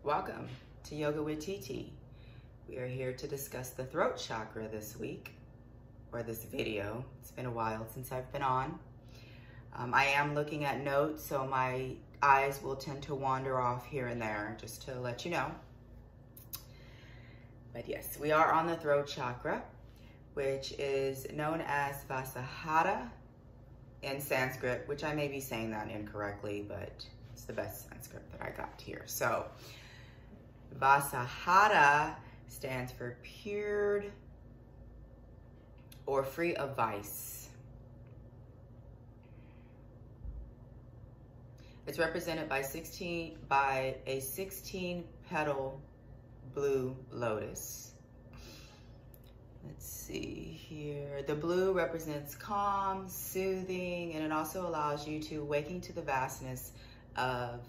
Welcome to Yoga with TT. We are here to discuss the throat chakra this week, or this video. It's been a while since I've been on. I am looking at notes, so my eyes will tend to wander off here and there, just to let you know. But yes, we are on the throat chakra, which is known as Vasahara in Sanskrit, which I may be saying that incorrectly, but it's the best Sanskrit that I got here. So Vasahara stands for pure or free of vice. It's represented by a 16 petal blue lotus. Let's see here. The blue represents calm, soothing, and it also allows you to awaken to the vastness of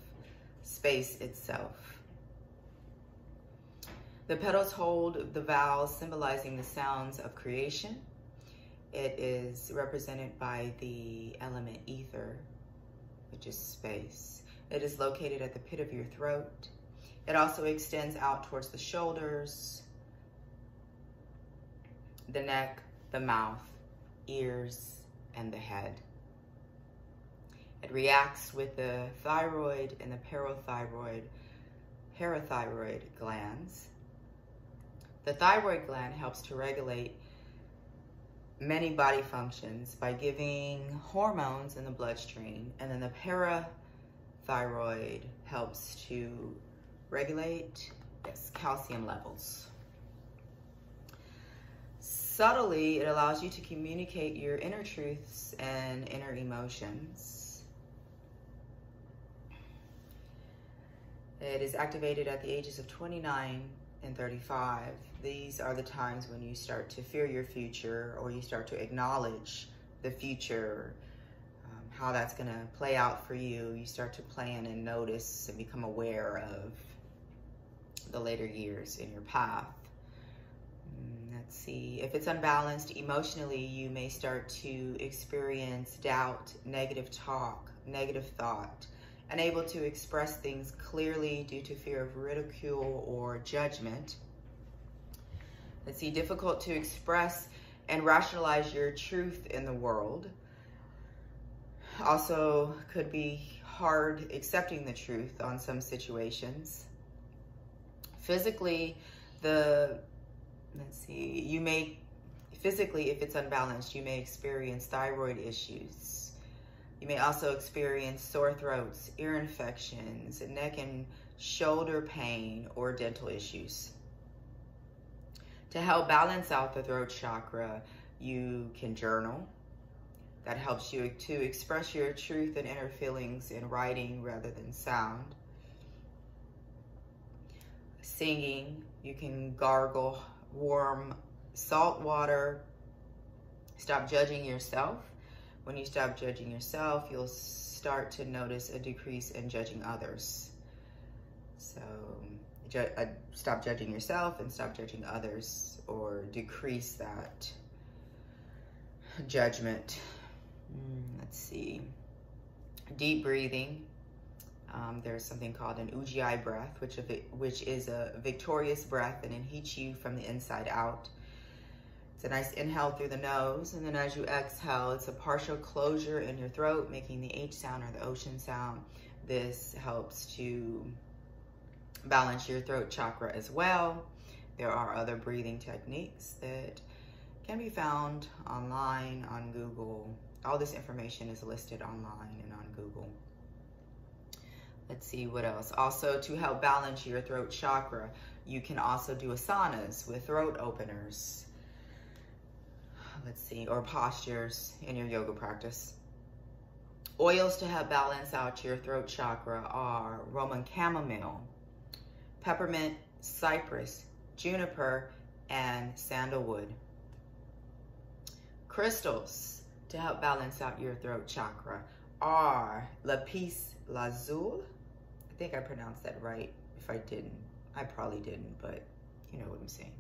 space itself. The petals hold the vowels symbolizing the sounds of creation. It is represented by the element ether, which is space. It is located at the pit of your throat. It also extends out towards the shoulders, the neck, the mouth, ears, and the head. It reacts with the thyroid and the parathyroid glands. The thyroid gland helps to regulate many body functions by giving hormones in the bloodstream, and then the parathyroid helps to regulate calcium levels. Subtly, it allows you to communicate your inner truths and inner emotions. It is activated at the ages of 29 and 35. These are the times when you start to fear your future, or you start to acknowledge the future, how that's going to play out for you. You start to plan and notice and become aware of the later years in your path. Let's see. If it's unbalanced emotionally, you may start to experience doubt, negative talk, negative thought, unable to express things clearly due to fear of ridicule or judgment. Let's see, difficult to express and rationalize your truth in the world. Also could be hard accepting the truth on some situations. Physically, if it's unbalanced, you may experience thyroid issues. You may also experience sore throats, ear infections, neck and shoulder pain, or dental issues. To help balance out the throat chakra, you can journal. That helps you to express your truth and inner feelings in writing rather than sound. Singing, you can gargle warm salt water. Stop judging yourself. When you stop judging yourself, you'll start to notice a decrease in judging others. So stop judging yourself and stop judging others, or decrease that judgment. Let's see. Deep breathing. There's something called an Ujjayi breath, which is a victorious breath, and it heats you from the inside out. It's a nice inhale through the nose, and then as you exhale, it's a partial closure in your throat, making the H sound or the ocean sound. This helps to balance your throat chakra as well. There are other breathing techniques that can be found online, on Google. All this information is listed online and on Google. Let's see what else. Also, to help balance your throat chakra, you can also do asanas with throat openers. Let's see, or postures in your yoga practice. Oils to help balance out your throat chakra are Roman chamomile, peppermint, cypress, juniper, and sandalwood. Crystals to help balance out your throat chakra are lapis lazuli. I think I pronounced that right. If I didn't, I probably didn't, but you know what I'm saying.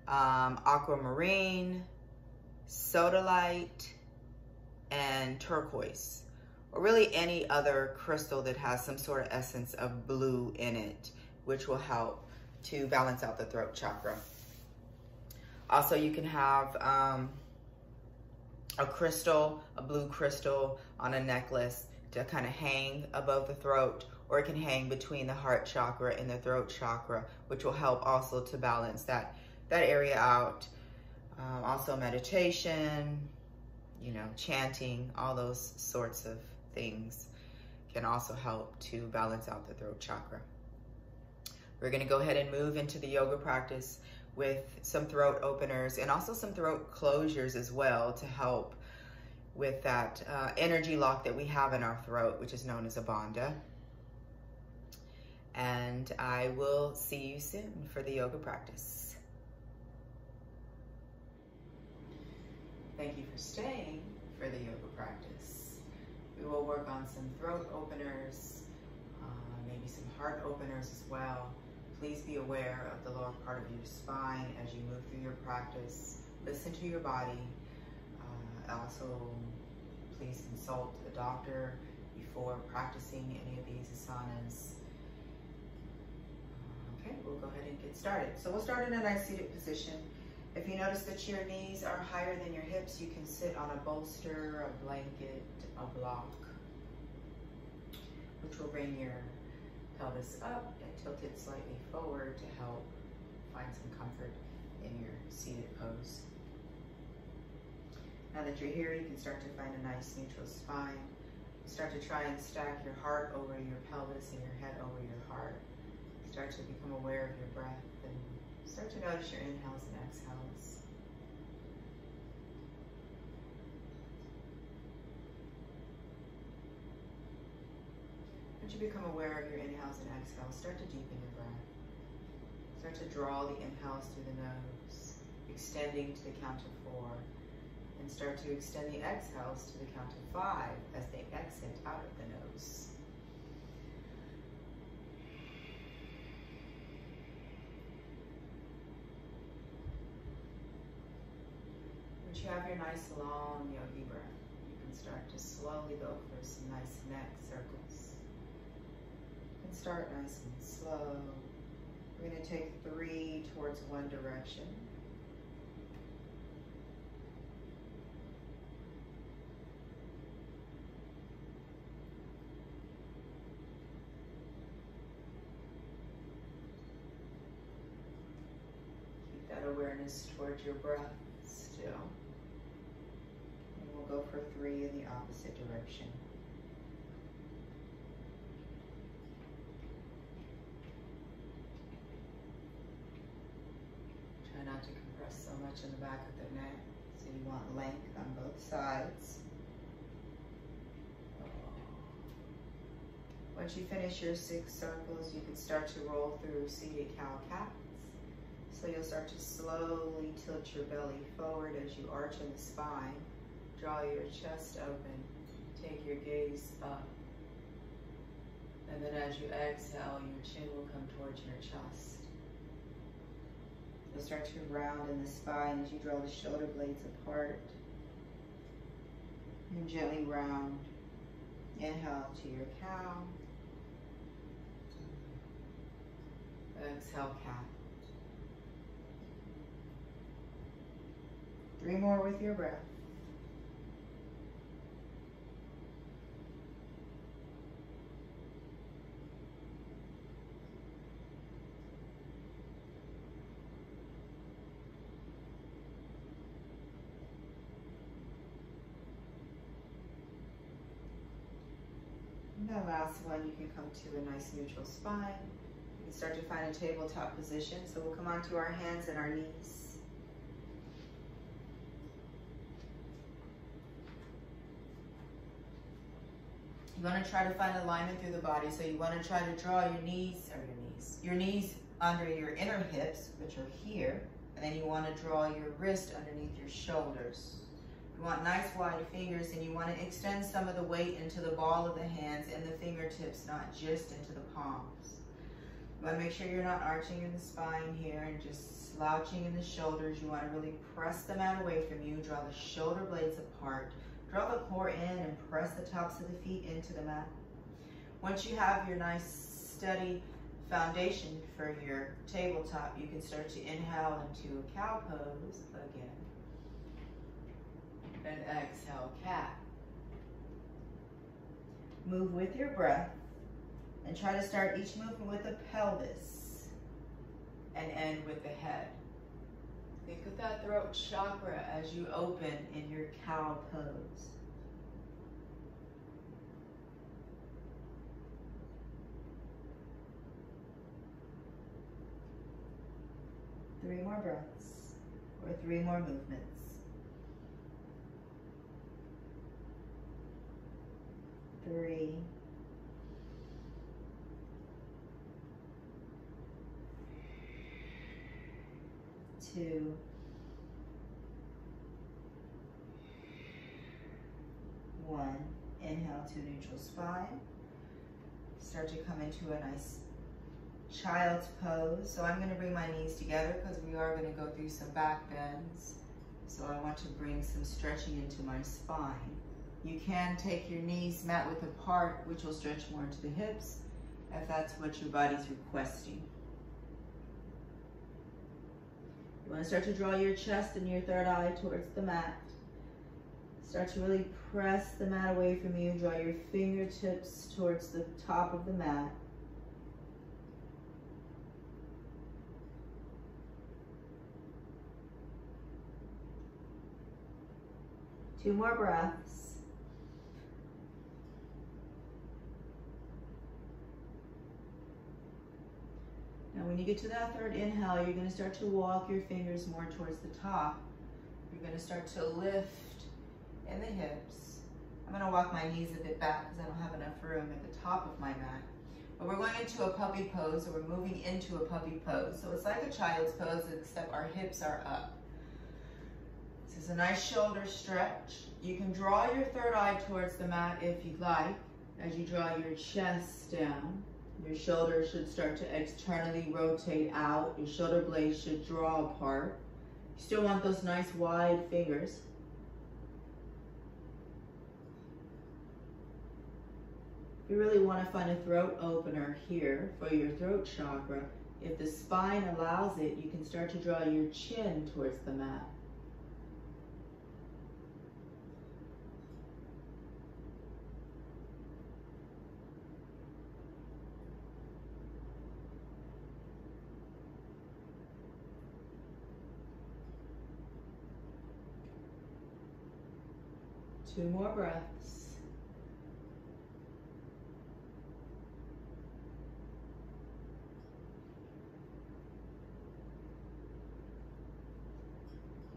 Aquamarine, sodalite, and turquoise, or really any other crystal that has some sort of essence of blue in it which will help to balance out the throat chakra. Also, you can have a crystal, a blue crystal on a necklace to kind of hang above the throat, or it can hang between the heart chakra and the throat chakra, which will help also to balance that area out. Also meditation, you know, chanting, all those sorts of things can also help to balance out the throat chakra. We're going to go ahead and move into the yoga practice with some throat openers and also some throat closures as well to help with that energy lock that we have in our throat, which is known as a bandha. And I will see you soon for the yoga practice. Thank you for staying for the yoga practice. We will work on some throat openers, maybe some heart openers as well. Please be aware of the lower part of your spine as you move through your practice. Listen to your body. Also, please consult a doctor before practicing any of these asanas. Okay, we'll go ahead and get started. So we'll start in a nice seated position. If you notice that your knees are higher than your hips, you can sit on a bolster, a blanket, a block, which will bring your pelvis up and tilt it slightly forward to help find some comfort in your seated pose. Now that you're here, you can start to find a nice neutral spine. Start to try and stack your heart over your pelvis and your head over your heart. Start to become aware of your breath and start to notice your inhales and exhales. Once you become aware of your inhales and exhales, start to deepen your breath. Start to draw the inhales through the nose, extending to the count of 4, and start to extend the exhales to the count of 5 as they exit out of the nose. Once you have your nice long yogi breath, you can start to slowly go for some nice neck circles. You can start nice and slow. We're going to take 3 towards one direction. Keep that awareness towards your breath still. And we'll go for 3 in the opposite direction. Try not to compress so much in the back of the neck. So you want length on both sides. Once you finish your 6 circles, you can start to roll through seated cow-cats. So you'll start to slowly tilt your belly forward as you arch in the spine. Draw your chest open. Take your gaze up. And then as you exhale, your chin will come towards your chest. You'll start to round in the spine as you draw the shoulder blades apart. And gently round. Inhale to your cow. Exhale, cat. 3 more with your breath. And that last one, you can come to a nice neutral spine. You can start to find a tabletop position. So we'll come onto our hands and our knees. You want to try to find alignment through the body. So you want to try to draw your knees under your inner hips, which are here. And then you want to draw your wrist underneath your shoulders. You want nice wide fingers, and you want to extend some of the weight into the ball of the hands and the fingertips, not just into the palms. You want to make sure you're not arching in the spine here and just slouching in the shoulders. You want to really press the mat away from you. Draw the shoulder blades apart. Draw the core in and press the tops of the feet into the mat. Once you have your nice, steady foundation for your tabletop, you can start to inhale into a cow pose again. And exhale, cat. Move with your breath and try to start each movement with the pelvis and end with the head. Think of that throat chakra as you open in your cow pose. Three more breaths, or 3 more movements. 3, 2, 1. Inhale to neutral spine. Start to come into a nice child's pose. So I'm going to bring my knees together because we are going to go through some back bends. So I want to bring some stretching into my spine. You can take your knees mat width apart, which will stretch more into the hips, if that's what your body's requesting. You want to start to draw your chest and your third eye towards the mat. Start to really press the mat away from you. Draw your fingertips towards the top of the mat. Two more breaths. Now when you get to that third inhale, you're going to start to walk your fingers more towards the top. You're going to start to lift in the hips. I'm going to walk my knees a bit back because I don't have enough room at the top of my mat. But we're going into a puppy pose, or we're moving into a puppy pose. So it's like a child's pose, except our hips are up. This is a nice shoulder stretch. You can draw your third eye towards the mat if you'd like. As you draw your chest down, your shoulders should start to externally rotate out. Your shoulder blades should draw apart. You still want those nice wide fingers. You really want to find a throat opener here for your throat chakra. If the spine allows it, you can start to draw your chin towards the mat. Two more breaths.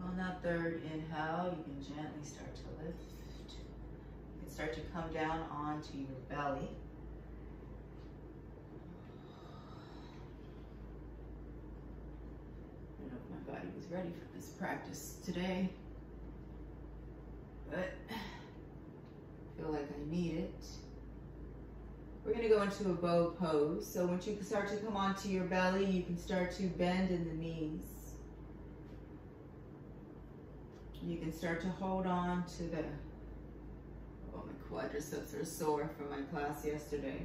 On that third inhale, you can gently start to lift. You can start to come down onto your belly. I don't know if my body was ready for this practice today, but I feel like I need it. We're going to go into a bow pose. So once you start to come onto your belly, you can start to bend in the knees. You can start to hold on to the, oh, my quadriceps are sore from my class yesterday.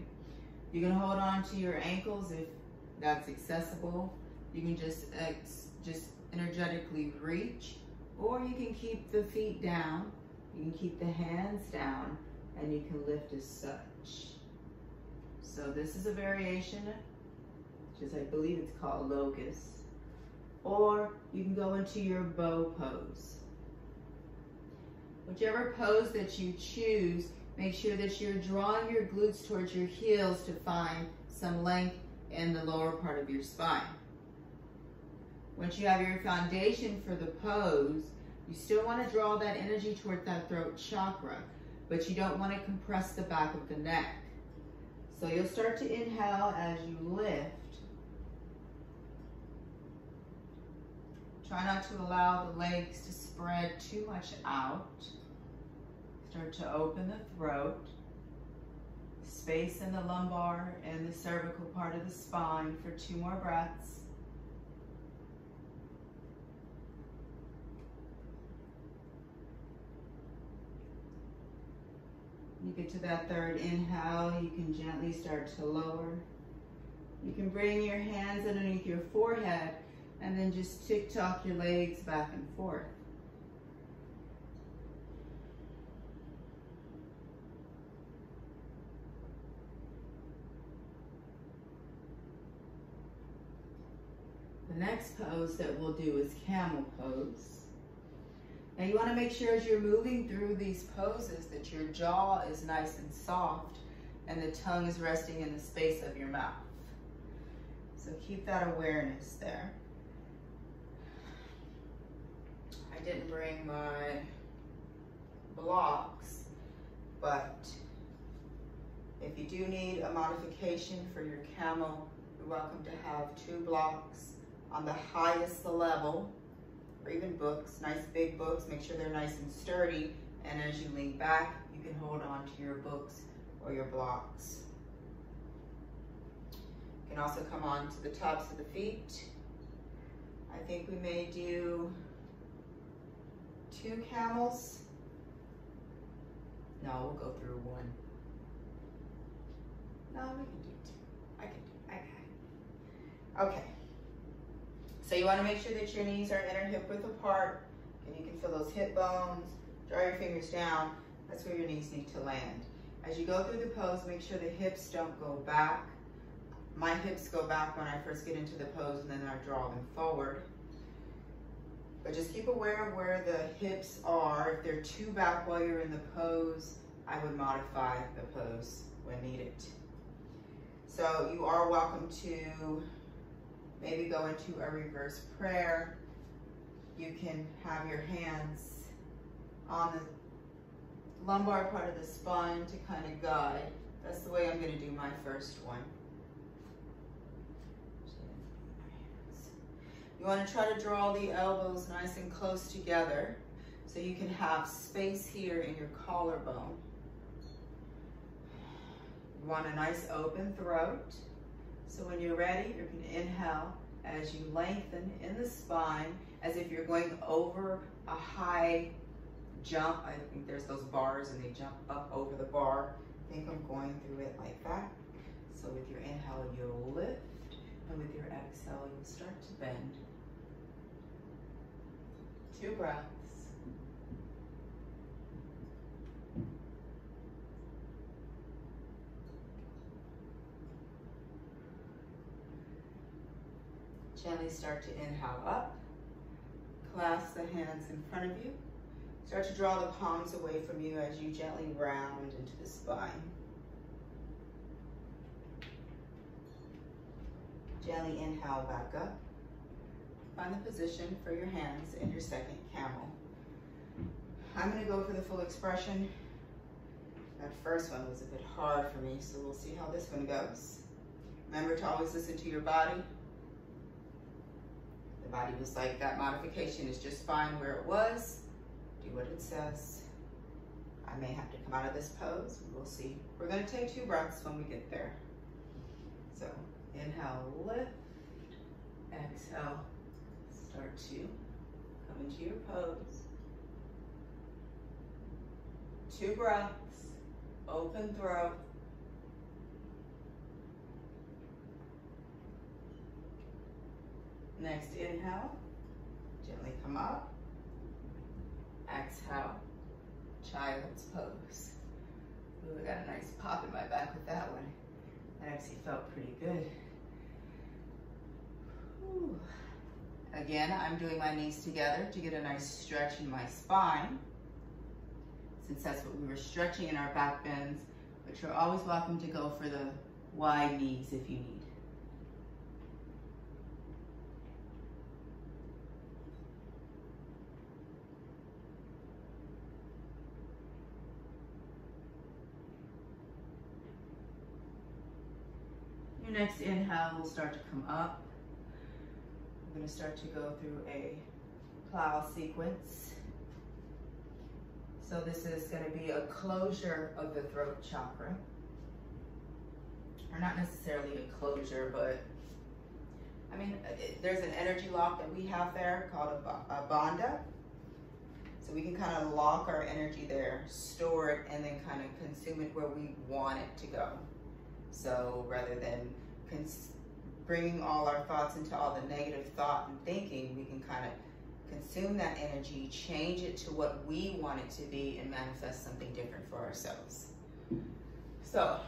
You can hold on to your ankles if that's accessible. You can just energetically reach, or you can keep the feet down. You can keep the hands down, and you can lift as such. So this is a variation, which is, I believe it's called locust. Or you can go into your bow pose. Whichever pose that you choose, make sure that you're drawing your glutes towards your heels to find some length in the lower part of your spine. Once you have your foundation for the pose, you still want to draw that energy toward that throat chakra, but you don't want to compress the back of the neck. So you'll start to inhale as you lift. Try not to allow the legs to spread too much out. Start to open the throat. Space in the lumbar and the cervical part of the spine for 2 more breaths. You get to that third inhale, you can gently start to lower. You can bring your hands underneath your forehead and then just tick-tock your legs back and forth. The next pose that we'll do is camel pose. Now you want to make sure as you're moving through these poses that your jaw is nice and soft and the tongue is resting in the space of your mouth. So keep that awareness there. I didn't bring my blocks, but if you do need a modification for your camel, you're welcome to have 2 blocks on the highest level, or even books, nice big books. Make sure they're nice and sturdy, and as you lean back, you can hold on to your books or your blocks. You can also come on to the tops of the feet. I think we may do 2 camels. No, we'll go through 1. No, we can do 2. I can do it. Okay. So you want to make sure that your knees are inner hip width apart, and you can feel those hip bones. Draw your fingers down. That's where your knees need to land. As you go through the pose, make sure the hips don't go back. My hips go back when I first get into the pose, and then I draw them forward. But just keep aware of where the hips are. If they're too back while you're in the pose, I would modify the pose when needed. So you are welcome to maybe go into a reverse prayer. You can have your hands on the lumbar part of the spine to kind of guide. That's the way I'm going to do my first one. You want to try to draw the elbows nice and close together so you can have space here in your collarbone. You want a nice open throat. So when you're ready, you can inhale as you lengthen in the spine as if you're going over a high jump. I think there's those bars and they jump up over the bar. I think I'm going through it like that. So with your inhale, you'll lift, and with your exhale, you'll start to bend. 2 breaths. Gently start to inhale up. Clasp the hands in front of you. Start to draw the palms away from you as you gently round into the spine. Gently inhale back up. Find the position for your hands in your second camel. I'm going to go for the full expression. That first one was a bit hard for me, so we'll see how this one goes. Remember to always listen to your body. The body was like, that modification is just fine where it was. Do what it says. I may have to come out of this pose. We'll see. We're going to take 2 breaths when we get there. So inhale, lift. Exhale, start to come into your pose. 2 breaths, open throat. Next inhale, gently come up. Exhale, child's pose. Ooh, I got a nice pop in my back with that one. That actually felt pretty good. Ooh. Again, I'm doing my knees together to get a nice stretch in my spine, since that's what we were stretching in our back bends, but you're always welcome to go for the wide knees if you need. Your next inhale will start to come up. We're going to start to go through a plow sequence. So this is going to be a closure of the throat chakra. Or not necessarily a closure, but I mean, there's an energy lock that we have there called a bandha. So we can kind of lock our energy there, store it, and then kind of consume it where we want it to go. So rather than bringing all our thoughts into all the negative thought and thinking, we can kind of consume that energy, change it to what we want it to be, and manifest something different for ourselves. So,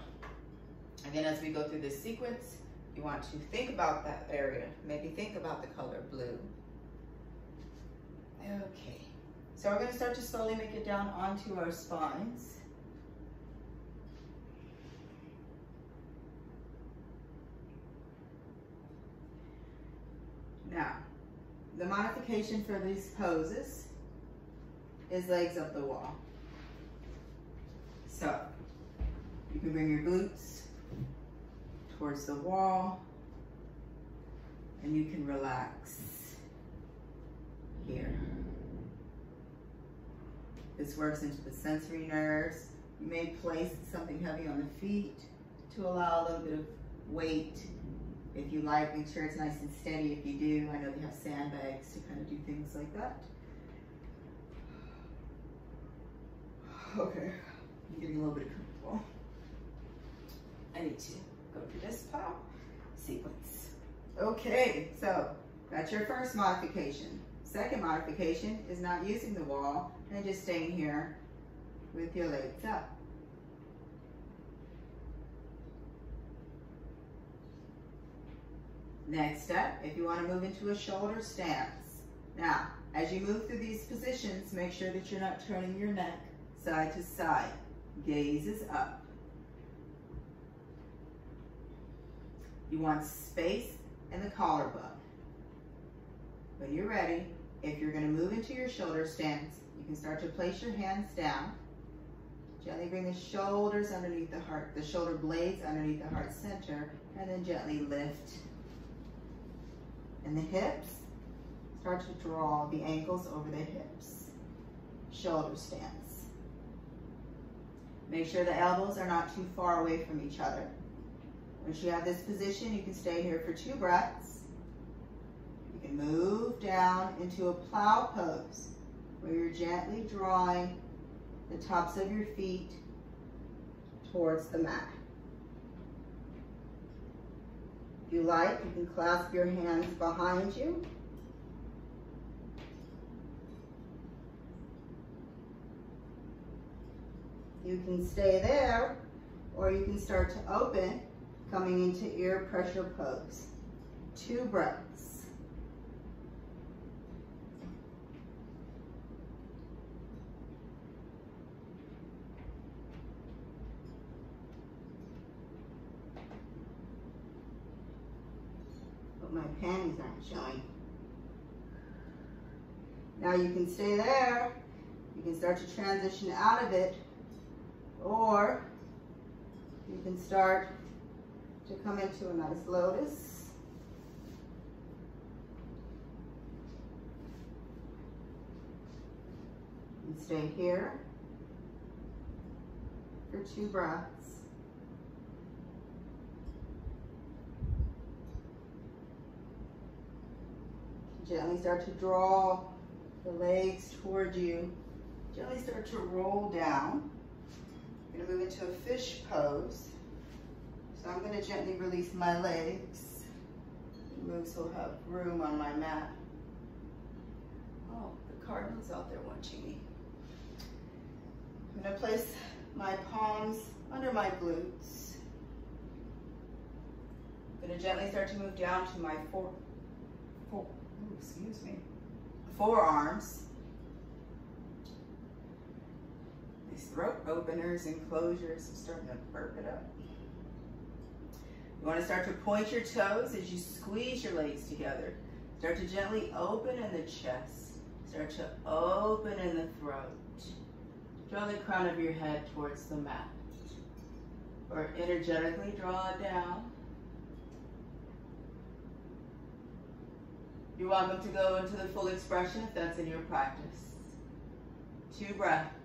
again, as we go through this sequence, you want to think about that area. Maybe think about the color blue. Okay, so we're going to start to slowly make it down onto our spines. Now, the modification for these poses is legs up the wall. So, you can bring your glutes towards the wall, and you can relax here. This works into the sensory nerves. You may place something heavy on the feet to allow a little bit of weight. If you like, make sure it's nice and steady if you do. I know they have sandbags to kind of do things like that. Okay, I'm getting a little bit comfortable. I need to go through this sequence. Okay, so that's your first modification. Second modification is not using the wall and just staying here with your legs up. Next step, if you want to move into a shoulder stance. Now, as you move through these positions, make sure that you're not turning your neck side to side. Gaze is up. You want space in the collarbone. When you're ready, if you're going to move into your shoulder stance, you can start to place your hands down. Gently bring the shoulders underneath the heart, the shoulder blades underneath the heart center, and then gently lift. And the hips, start to draw the ankles over the hips. Shoulder stance. Make sure the elbows are not too far away from each other. Once you have this position, you can stay here for 2 breaths. You can move down into a plow pose, where you're gently drawing the tops of your feet towards the mat. If you like, you can clasp your hands behind you. You can stay there, or you can start to open, coming into ear pressure pose. 2 breaths. But my panties aren't showing. Now you can stay there. You can start to transition out of it, or you can start to come into a nice lotus. And stay here for 2 breaths. Gently start to draw the legs toward you. Gently start to roll down. I'm going to move into a fish pose. So I'm going to gently release my legs. Move so I'll have room on my mat. Oh, the cardinal's out there watching me. I'm going to place my palms under my glutes. I'm going to gently start to move down to my forearms. These throat openers and closures. I'm starting to burp it up. You want to start to point your toes as you squeeze your legs together. Start to gently open in the chest. Start to open in the throat. Draw the crown of your head towards the mat. Or energetically draw it down. You're welcome to go into the full expression if that's in your practice. 2 breaths.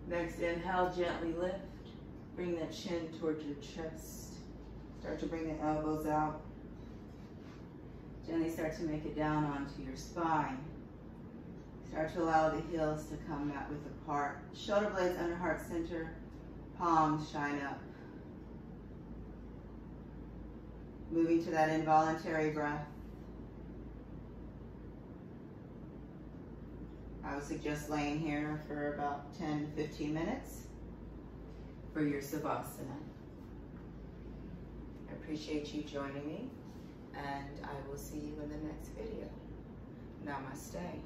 Next, inhale, gently lift. Bring that chin towards your chest. Start to bring the elbows out. Gently start to make it down onto your spine. Start to allow the heels to come mat width apart. Shoulder blades under heart center. Palms shine up. Moving to that involuntary breath. I would suggest laying here for about 10 to 15 minutes for your Savasana. I appreciate you joining me, and I will see you in the next video. Namaste.